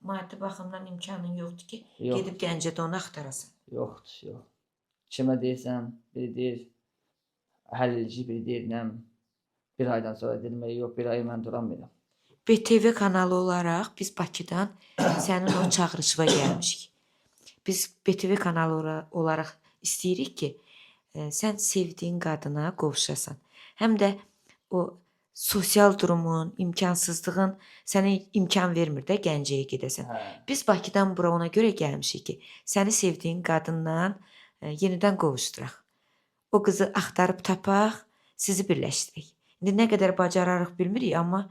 Maddi baxımdan imkanın yoxdur ki, Yox. gedib Gəncədə onu axtarasan. Yoxdur, yox. Kimə deyirsən, biri deyir həlledici, biri deyir nəm. Bir aydan sonra dedim ay yox bir ay mən duramıyorum. BTV kanalı olaraq biz Bakıdan sənin o çağırışına gəlmişik. Biz BTV kanalı olaraq istəyirik ki, sən sevdiyin qadına qovuşasan. Həm də o sosial durumun, imkansızlığın sənə imkan vermir də Gəncəyə gedəsən. Biz Bakıdan bura ona görə gəlmişik ki, səni sevdiyin qadınla yenidən qovuşduraq. O qızı axtarıb tapaq, sizi birləşdirək. İndi nə qədər bacararıq bilmirik, amma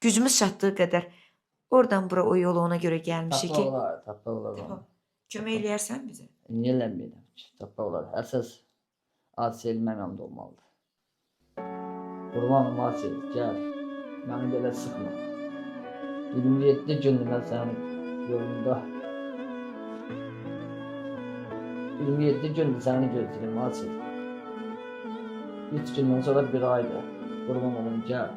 gücümüz çatdığı qədər oradan bura o yolu ona görə gəlmişik ki, Tappa olar. kömək eləyərsən bizə? Niyə eləməyəm ki? Tappa olar. Əsas Asiyel mənim yanımda olmalıdır. Qurbanım Asiyel, gəl. Məni belə sıxma. 27 gündür mən sənin yolunda. 27 gündür səni gözləyirəm Asiyel. 3 gündən sonra bir aydır. Qurban olum, gəl.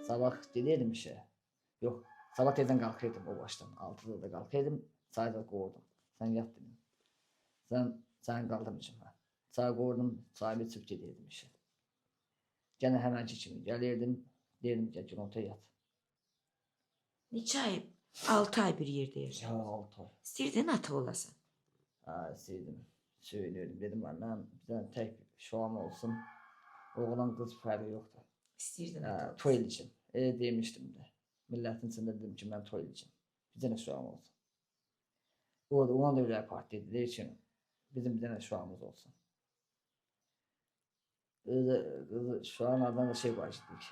Sabah gelirdim işe. Yok. Sabah tezden kalkıyordum o baştan. 6'da da kalkıyordum. Sayda kovurdum. Sen yat dedim. Sen kaldırmayacağım ben. Sağa kovurdum. Sahibi çıkıp gelirdim işe. Gene hemen çiçimi gelirdim. Derdim ki günontaya yat. Neçə ay? 6 ay bir yerdə yaşadın. Ya 6 ay. İstəyirdin ata olasan. Ha, istəyirdim. Söylüyordum. Dedim ben bir tane tek şuam olsun. Oğlan kız farkı yoktu. İstəyirdin ata Ha, olasan. toy için. Demiştim de. Milletin içinde dedim ki ben toy için. Bir tane şuam olsun. Orada ona da öyle parti dediği için bizim bir tane şuamız olsun. Kızı şu an adına da şey başladık.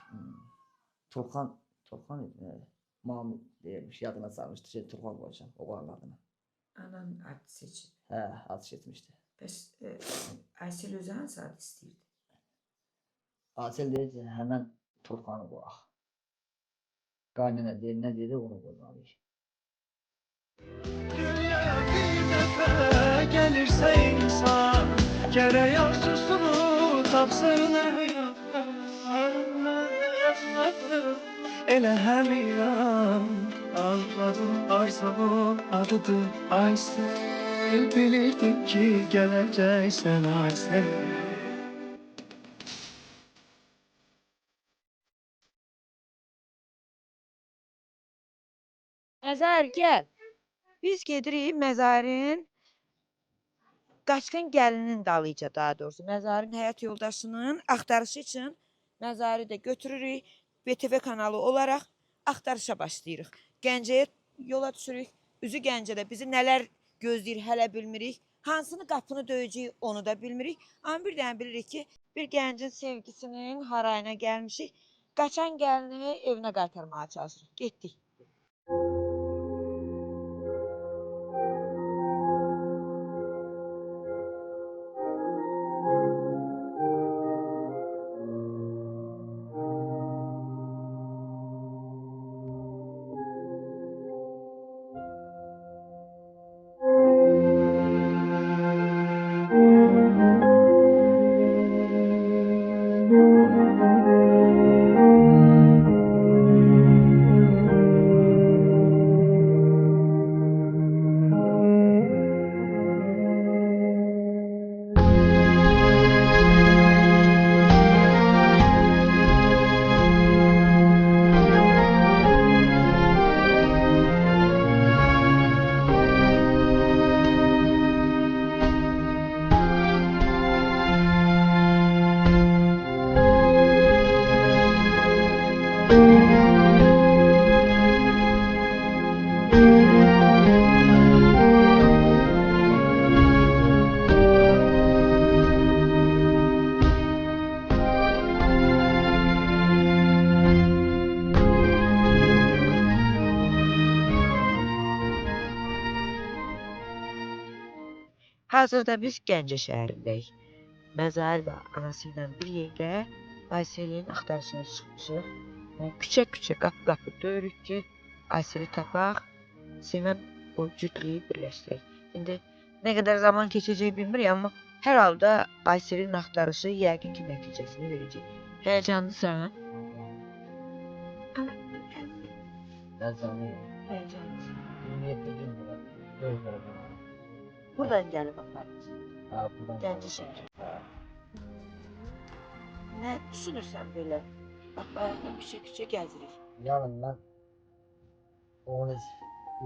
Turkan idi. Mami diyemiş. Yadına sarmıştı. Turkan koyacağım. O kadar adına. Anan ad seçib. He, atış etmişti. Bəs Aysel özü hansı ad istəyirdi? Asıl dedi ki hemen Turkan'ı koyak. Kaynana dedi ne dedi onu koymalıyız. Dünya bir defa gelirse insan Gerek arzusunu tapsın Ele hem inan Anladım arzumun adıdır Aysel Bilirdim ki geleceksen Aysel Məzar gəl. Biz gedirik Məzarın qaçqın gəlinin dalıyca daha doğrusu. Məzarın həyat yoldaşının axtarışı üçün Məzarı da götürürük. BTV kanalı olaraq axtarışa başlayırıq. Gəncəyə yola düşürük. Üzü Gəncədə bizi nələr gözləyir hələ bilmirik. Hansını qapını döyəcəyik onu da bilmirik. Amma bir dənə bilirik ki, bir gəncin sevgisinin harayına gəlmişik. Qaçan gəlini evinə qaytarmağa çalışırıq. Getdik. Hazırda biz Gəncə şəhərindəyik. Məzar və anası ilə bir yerdə Ayselin axtarışına çıxmışıq. Küçə-küçə, qapı-qapı döyürük ki, Ayseli tapaq, sevən o cütlüyü birləşdirək. İndi nə qədər zaman keçəcək bilmirik, amma hər halda Ayselin axtarışı yəqin ki, nəticəsini verəcək. Həyəcanlısan? Ben sana Həyəcanlısan. 27 gün bura. Gözlerim. Buradan gəlib aparırız. Ha, buradan. Gəncə şəhər. Nə düşünürsən belə? Bax, bayaqdan küçə-küçə gəzirik. Yarın ben onu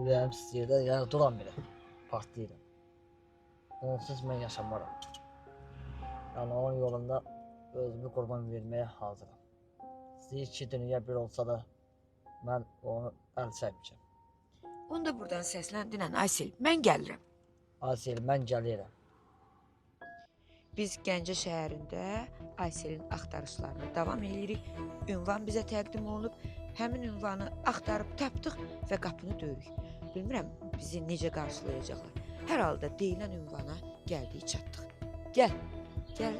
yüreğim istəyir də, yəni duram belə. Partlayıram. Onsuz mən yaşamaram. Yəni onun yolunda özümü qurban verməyə hazıram. İstəyir ki, dünya bir olsa da mən onu əl çəkmişəm. Onu da buradan səsləndinən Aysel, mən gəlirəm. Asil, mən gəlirəm. Biz Gəncə şəhərində Ayselin axtarışlarına davam edirik. Ünvan bizə təqdim olunub. Həmin ünvanı axtarıb tapdıq və qapını döyürük. Bilmirəm bizi necə qarşılayacaqlar. Hər halda deyilən ünvana gəldik, çatdıq. Gəl, gəl.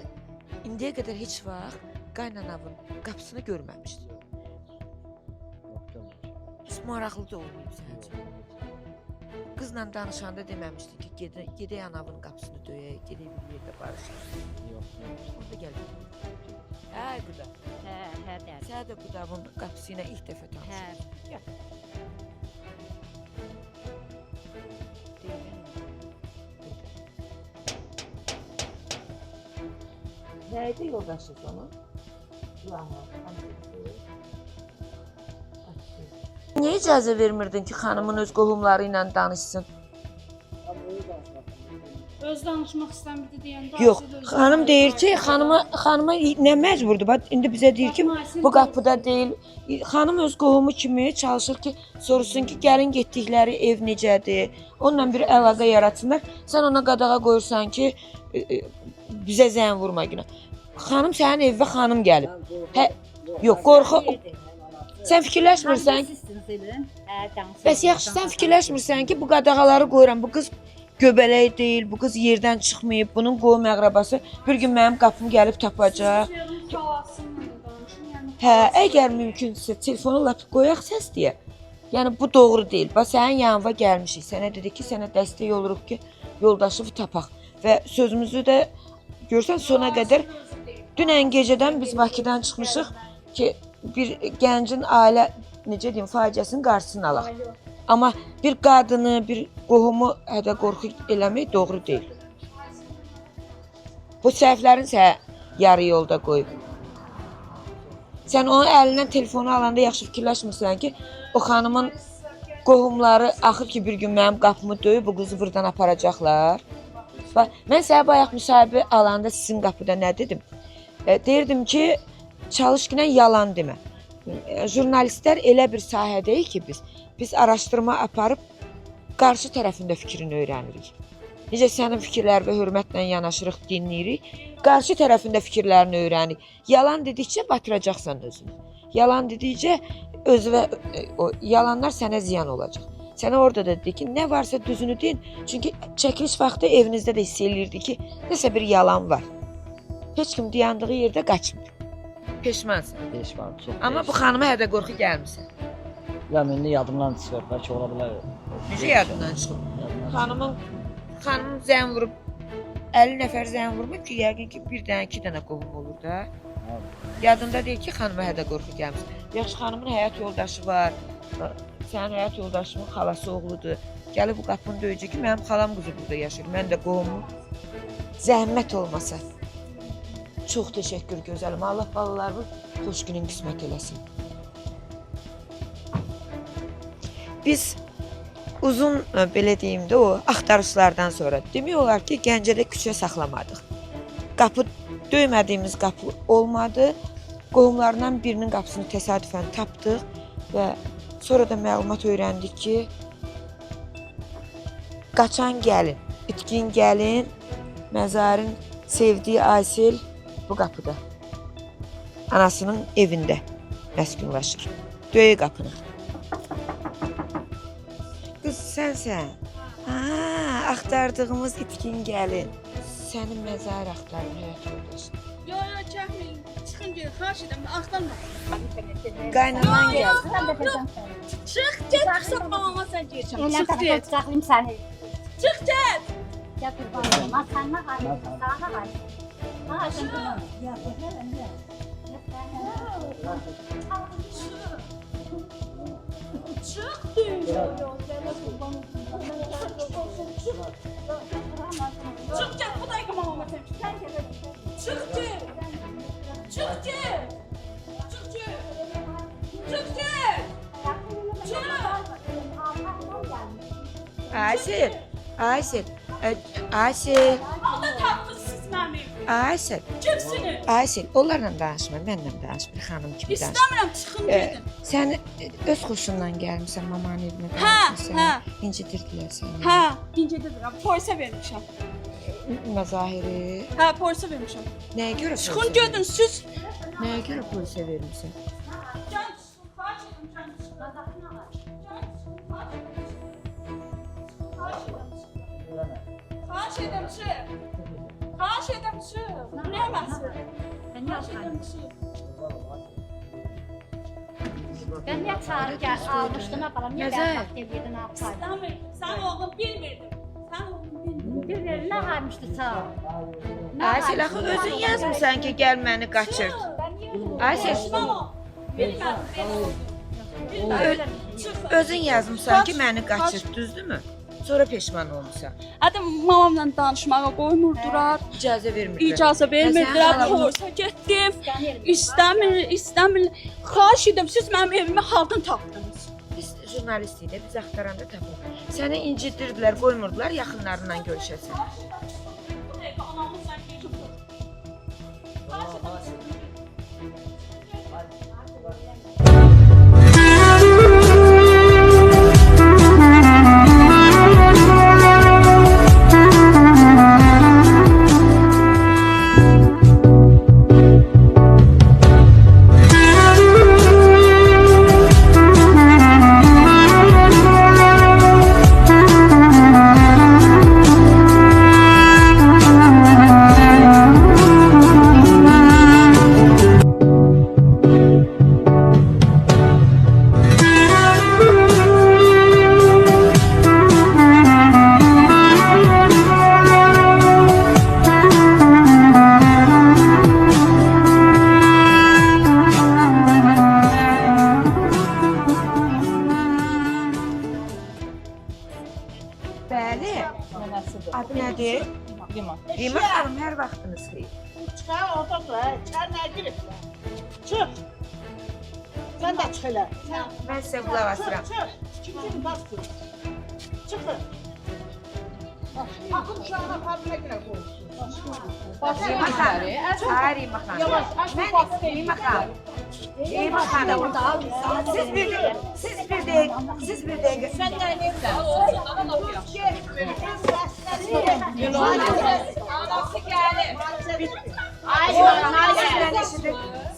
İndiyə qədər heç vaxt qaynanavın qapısını görməmişdik. Yox, görməmişəm. Heç maraqlı da olmayıb səncə. Qızla danışanda deməmişdi ki, gedək anavın qapısını döyək, gedək bir yerdə barışaq. Yox, görməmişəm. Orada gəldik. Hə, Qıda. Hə, dəli. Sən də Qıdavın qapısı ilə ilk dəfə tanışdın. Hə. Gəl. Nə idi yoldaşınız onun? niyə icazə vermirdin ki, xanımın öz qohumları ilə danışsın? Öz danışmaq istəmirdi deyəndə. Yox, xanım deyir ki, xanıma nə məcburdur? Bax indi bizə deyir ki, bu qapıda deyil. Xanım öz qohumu kimi çalışır ki, soruşsun ki, gəlin getdikləri ev necədir? Onunla bir əlaqə yaratsınlar. Sən ona qadağa qoyursan ki, bizə zəng vurma günə. Xanım sənin evə xanım gəlib. Hə, yox, qorxu. Sən fikirləşmirsən? Bəs yaxşı, sən fikirləşmirsən ki, bu qadağaları qoyuram. Bu qız göbələk deyil, bu qız yerdən çıxmayıb, bunun qohum əqrəbası bir gün mənim qapımı gəlib tapacaq. Hə, əgər mümkünsə telefonu lap qoyaq səs deyə. Yəni bu doğru deyil. Bax sənin yanına gəlmişik. Sənə dedik ki, sənə dəstək oluruq ki, yoldaşını tapaq və sözümüzü də görsən sona qədər dünən gecədən biz Bakıdan çıxmışıq ki, bir gəncin ailə necə deyim, faciəsinin qarşısını alaq. Amma bir qadını, bir qohumu hədə qorxu eləmək doğru deyil. Bu səhvlərin sənə yarı yolda qoyub. Sən onun əlindən telefonu alanda yaxşı fikirləşmirsən ki, o xanımın qohumları axır ki, bir gün mənim qapımı döyüb, bu qızı buradan aparacaqlar. Bax, mən sənə bayaq müsahibə alanda sizin qapıda nə dedim? Deyirdim ki, çalış ki, yalan demə. Jurnalistlər elə bir sahədəyik ki, biz araşdırma aparıb qarşı tərəfində fikrini öyrənirik. Necə sənin fikirlərinə hörmətlə yanaşırıq, dinləyirik, qarşı tərəfində fikirlərini öyrənirik. Yalan dedikcə batıracaqsan özünü. Yalan dedikcə yalanlar sənə ziyan olacaq. Sənə orada da dedi ki, nə varsa düzünü deyin. Çünki çəkiliş vaxtı evinizdə də hiss eləyirdi ki, nəsə bir yalan var. Heç kim dayandığı yerdə qaçmır. Peşmansan. Peşman, çox. Amma bu xanıma hədə qorxu gəlmirsən. Ya indi yadımdan çıxır, bəlkə ola bilər. Necə yadından çıxıb? Xanım zəng vurub 50 nəfər zəng vurmur ki, yəqin ki, bir dənə, iki dənə qohum olur da. Yadında deyil ki, xanıma hədə qorxu gəlmirsən. Yaxşı, xanımın həyat yoldaşı var. Sənin həyat yoldaşımın xalası oğludur. Gəlib bu qapını döyəcək ki, mənim xalam qızı burada yaşayır. Mən də qohumum. Zəhmət olmasa. Çox təşəkkür gözəlim. Allah balalarımın xoş günün qismət eləsin. Biz uzun, belə deyim də, o axtarışlardan sonra demək olar ki, Gəncədə küçə saxlamadıq. Qapı döymədiyimiz qapı olmadı. Qohumlarından birinin qapısını təsadüfən tapdıq və sonra da məlumat öyrəndik ki, qaçan gəlin, itkin gəlin, Məzarın sevdiyi Aysel bu qapıda, anasının evində məskunlaşır. Döyə qapını. Qız sənsən. Axtardığımız itkin gəlin. Sənin məzar axtarın həyat yoldaşın. Yox, çəkməyin. Çıxın gedin, xahiş edirəm, axtarma. Qaynanan gəldi. Çıx, get, qısa qalma sən deyirsən. Çıx, get. Saxlayım səni. Çıx, get. Ya qurban olma, səndən xaricdə sağına var. Ha, sən ya, Çıx, deyirəm. Çıx, get, bu dəqiqə mamama sən. Çıx, get. Çıx, get. Çıx, get. Çıx, get. Aysel, Aysel, Aysel, Alda tapdınız siz mənim evimi. Aysel, Kimsiniz? Aysel, onlarla danışma, mənlə danış, bir xanım kimi danış. İstəmirəm, çıxın gedin. Sən öz xoşundan gəlmisən mamanın evinə Hə, danışmışsan, hə. incidirdilər səni. Hə, incidirəm. Polisə vermişəm. Məzahiri, Hə, polisə vermişəm. nəyə görə Çıxın polisə gedin, siz. Nəyə görə polisə vermisən? Gəl, xahiş edirəm, gəl. Xahiş edirəm, çıx. Xahiş edirəm, çıx. Bu nə məsələ? Sən niyə Xahiş edirəm, çıx. Ben niyə çağırıb almışdım aparam, niyə Nəzər? bərbaxt edirdin aparam? İstəmir. Sən oğlum bilmirdi. Sən oğlum bilmirdi. Bir nə varmışdı sağ ol. Aysel, axı özün yazmısan ki, gəl məni qaçırt. Aysel, Bilmədim. özün yazmısan ki, məni qaçırt, düzdürmü? Sonra peşman olmusan. Adam mamamla danışmağa qoymurdular. İcazə vermirdilər. İcazə vermirdilər. Sən xalamın- Polisə getdim. İstəmir. Xahiş edirəm, siz mənim evimi hardan tapdınız? Biz jurnalist idi. Biz axtaranda tapıb. Səni incitirdilər, qoymurdular yaxınlarından görüşəsən. Bu dəqiqə anamın sən geçib dur. Bəli. Adı nədir? Limon. Rima xanım, hər vaxtınız xeyir. Çıxar orada dur, içər nə girib? Çıx. Sən də çıx elə. Mən sizə qulaq asıram. Çıx. Kim bastır? Çıxın. Axın uşağına fazla görə qoysun. Rima xanım. Ha, Rima xanım. Yavaş, aç bu bastır. Rima xanım. Rima xanım. Siz bir dəqiqə. Sən nə edirsən? Anası gəlir.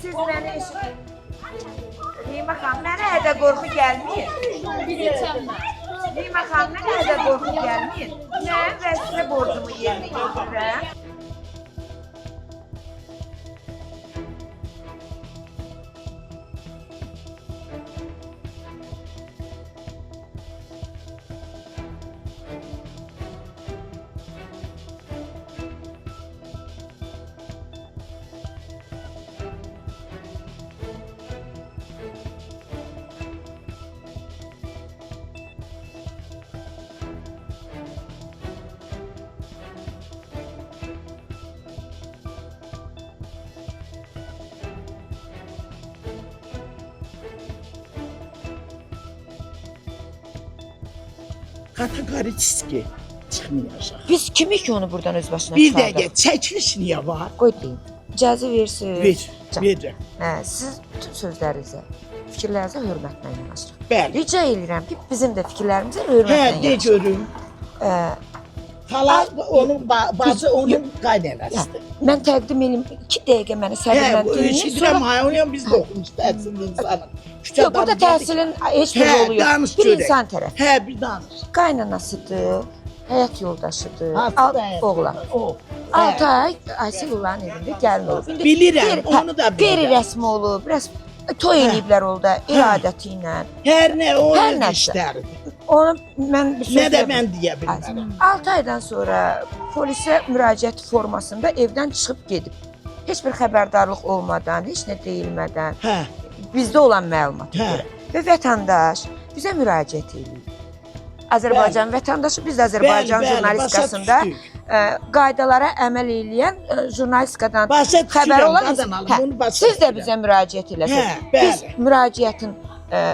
Siz məni eşidin. Rima xanım, mənə hədə qorxu gəlmir. Rima xanım, mənə hədə qorxu gəlmir. Mən vəzifə borcumu yerinə yetirirəm. Kategoriski çıxmayacaq. Biz kimik ki onu buradan öz başına Bir çıxardıq? dəqiqə çəkiliş niyə var? Qoy deyim. İcazə verirsiniz. Verirəm. Siz bütün sözlərinizə, fikirlərinizə hörmətlə yanaşırıq. Bəli. Rica edirəm ki, bizim də fikirlərimizə hörmətlə Hə, de yanaşırıq. görüm. Xala onun bacı onun Hə, qaynanasıdır. mən təqdim edim 2 dəqiqə məni səbirlə Hə, bu dinləyin. eşidirəm, hayoniyan biz də oxumuş təhsilli insanıq. Yox, burada təhsilin heç bir Hə, rolu yox. danış Bir görək. insan tərəf. Hə, bir danış. Qaynanasıdır, həyat yoldaşıdır, oğlan. O. 6 ay Aysel olan evində gəlin olub. İndi Bilirəm, qeyri- onu da bilirəm. Qeyri-rəsmi olub, biraz toy eləyiblər orada iradəti ilə. Hər nə o Hər öz nəsə. işləridir. Onu mən bir söz Nə də deyim. mən deyə bilmərəm. 6 aydan sonra polisə müraciət formasında evdən çıxıb gedib. Heç bir xəbərdarlıq olmadan, heç nə deyilmədən, Hə, bizdə olan məlumata Hə. görə. Və vətəndaş bizə müraciət edir. Azərbaycan vətəndaşı, biz də Azərbaycan jurnalistikasında qaydalara əməl edən jurnalistikadan Başa xəbər düşürəm, olan qadan alım, Hə, bunu başa siz də düşürəm. bizə müraciət eləsiniz. Hə, Biz bəli. müraciətin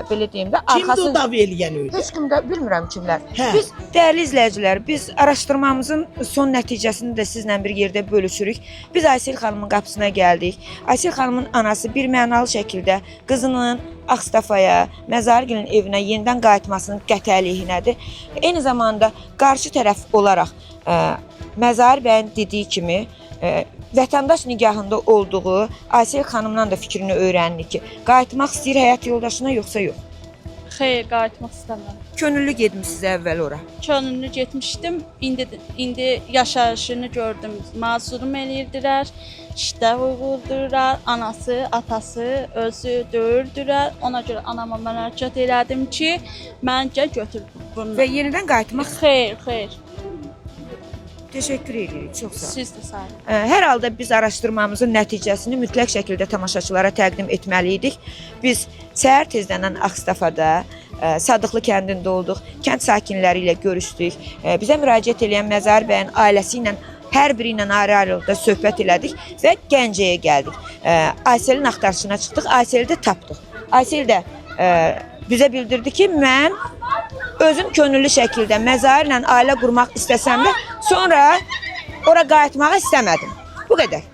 belə deyim də Kimdir o arxasını dav eləyən öyle? heç kim də bilmirəm kimlər. Hə. Biz dəyərli izləyicilər, biz araşdırmamızın son nəticəsini də sizlə bir yerdə bölüşürük. Biz Aysel xanımın qapısına gəldik. Aysel xanımın anası bir mənalı şəkildə qızının Ağstafaya, Məzargilin evinə yenidən qayıtmasının qəti əleyhinədir. Eyni zamanda qarşı tərəf olaraq Məzar bəyin dediyi kimi vətəndaş nigahında olduğu Aysel xanımdan da fikrini öyrəndik ki, qayıtmaq istəyir həyat yoldaşına yoxsa yox. Xeyr, qayıtmaq istəmirəm. Könüllü getmisiniz əvvəl ora. Könüllü getmişdim. İndi yaşayışını gördüm. Mazlurum eləyirdilər. İşdə uyğuldurlar. Anası, atası özü döyürdülər. Ona görə anama müraciət elədim ki, məncə götür bunu. Və yenidən qayıtmaq. Xeyr, xeyr. Təşəkkür edirik. Çox sağ olun. Siz də sağ olun. Hər halda biz araşdırmamızın nəticəsini mütləq şəkildə tamaşaçılara təqdim etməli idik. Biz səhər tezdən Ağstafada, Sadıqlı kəndində olduq. Kənd sakinləri ilə görüşdük. Bizə müraciət edən Məzar bəyin ailəsi ilə hər biri ilə ayrı-ayrılıqda söhbət elədik və Gəncəyə gəldik. Ayselin axtarışına çıxdıq. Ayseli də tapdıq. Aysel də bizə bildirdi ki, mən özüm könüllü şəkildə məzarla ailə qurmaq istəsəm də, sonra ora qayıtmağı istəmədim. Bu qədər.